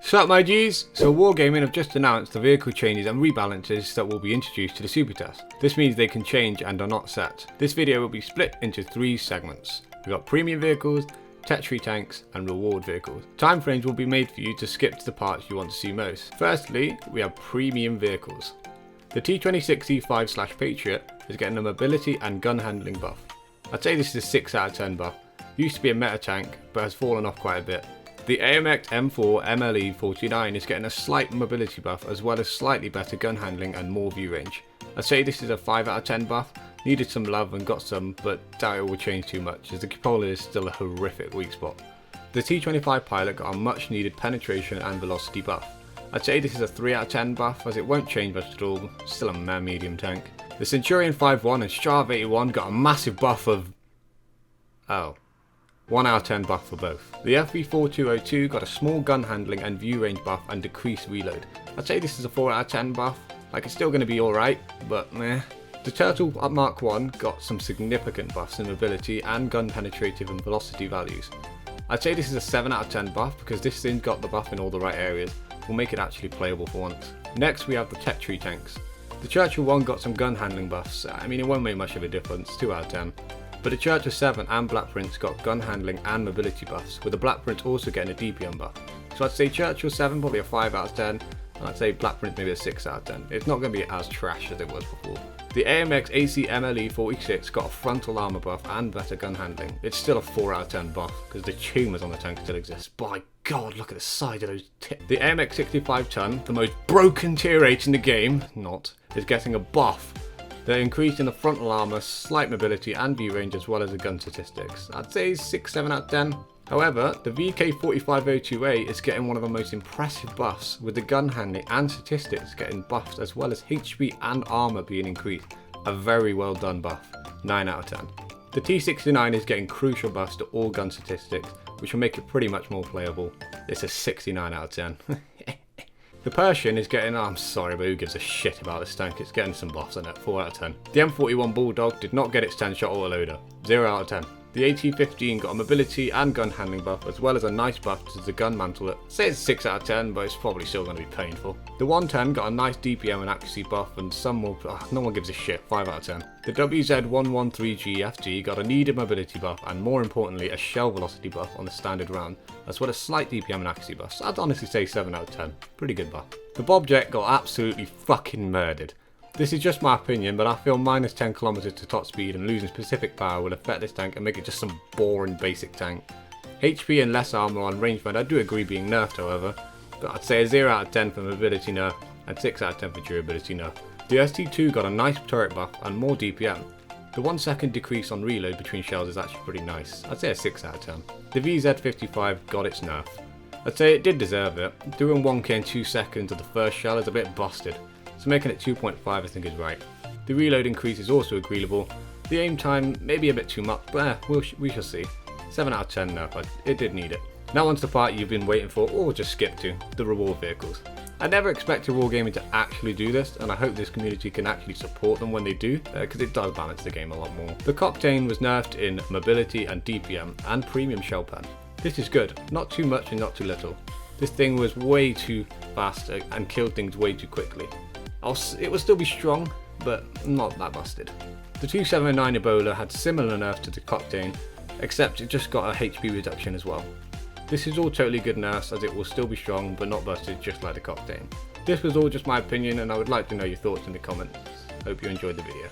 Sup my G's? So Wargaming have just announced the vehicle changes and rebalances that will be introduced to the super test. This means they can change and are not set. This video will be split into 3 segments. We've got premium vehicles, tech tree tanks and reward vehicles. Timeframes will be made for you to skip to the parts you want to see most. Firstly, we have premium vehicles. The T26E5/Patriot is getting a mobility and gun handling buff. I'd say this is a 6 out of 10 buff. Used to be a meta tank, but has fallen off quite a bit. The AMX M4 MLE49 is getting a slight mobility buff as well as slightly better gun handling and more view range. I'd say this is a 5 out of 10 buff. Needed some love and got some, but doubt it will change too much as the cupola is still a horrific weak spot. The T25 Pilot got a much needed penetration and velocity buff. I'd say this is a 3 out of 10 buff as it won't change much at all, still a meh medium tank. The Centurion 5-1 and Strav 81 got a massive buff of... 1 out of 10 buff for both. The FV4202 got a small gun handling and view range buff and decreased reload. I'd say this is a 4 out of 10 buff, like it's still going to be alright, but meh. The Turtle Mark 1 got some significant buffs in mobility and gun penetrative and velocity values. I'd say this is a 7 out of 10 buff because this thing got the buff in all the right areas, will make it actually playable for once. Next we have the tech tree tanks. The Churchill 1 got some gun handling buffs, I mean it won't make much of a difference, 2 out of 10. But the Churchill 7 and Black Prince got gun handling and mobility buffs, with the Black Prince also getting a DPM buff. So I'd say Churchill 7 probably a 5 out of 10, and I'd say Black Prince maybe a 6 out of 10. It's not going to be as trash as it was before. The AMX AC MLE46 got a frontal armor buff and better gun handling. It's still a 4 out of 10 buff, because the tumors on the tank still exist. By God, look at the side of those tips. The AMX 65 ton, the most broken tier 8 in the game, is getting a buff. They're increased in the frontal armor, slight mobility and view range as well as the gun statistics. I'd say 6-7 out of 10. However, the VK4502A is getting one of the most impressive buffs, with the gun handling and statistics getting buffed as well as HP and armor being increased. A very well done buff, 9 out of 10. The T69 is getting crucial buffs to all gun statistics, which will make it pretty much more playable. It's a 69 out of 10. The Persian is getting, I'm sorry, but who gives a shit about this tank? It's getting some buffs in it, 4 out of 10. The M41 Bulldog did not get its 10-shot autoloader, 0 out of 10. The AT-15 got a mobility and gun handling buff as well as a nice buff to the gun mantle. Say it's 6 out of 10, but it's probably still going to be painful. The 110 got a nice DPM and accuracy buff and some more, no one gives a shit, 5 out of 10. The WZ113GFG got a needed mobility buff and more importantly a shell velocity buff on the standard round, as well as slight DPM and accuracy buffs. I'd honestly say 7 out of 10, pretty good buff. The Bobjet got absolutely fucking murdered. This is just my opinion, but I feel minus 10 km to top speed and losing specific power will affect this tank and make it just some boring basic tank. HP and less armor on rangefinder I do agree being nerfed however, but I'd say a 0 out of 10 for mobility nerf and 6 out of 10 for durability nerf. The ST2 got a nice turret buff and more DPM. The 1 second decrease on reload between shells is actually pretty nice. I'd say a 6 out of 10. The VZ55 got its nerf. I'd say it did deserve it. Doing 1k in 2 seconds of the first shell is a bit busted, so making it 2.5 I think is right. The reload increase is also agreeable. The aim time maybe a bit too much, but we shall see. 7 out of 10 nerf, but it did need it. Now onto the part you've been waiting for or just skip to, the reward vehicles. I never expected Wargaming to actually do this, and I hope this community can actually support them when they do, because it does balance the game a lot more. The CHIEFTAIN was nerfed in mobility and DPM and premium shell pen. This is good, not too much and not too little. This thing was way too fast and killed things way too quickly. It will still be strong, but not that busted. The 279 Ebola had similar nerfs to the CHIEFTAIN, except it just got a HP reduction as well. This is all totally good nerfs as it will still be strong but not busted just like the CHIEFTAIN. This was all just my opinion and I would like to know your thoughts in the comments. Hope you enjoyed the video.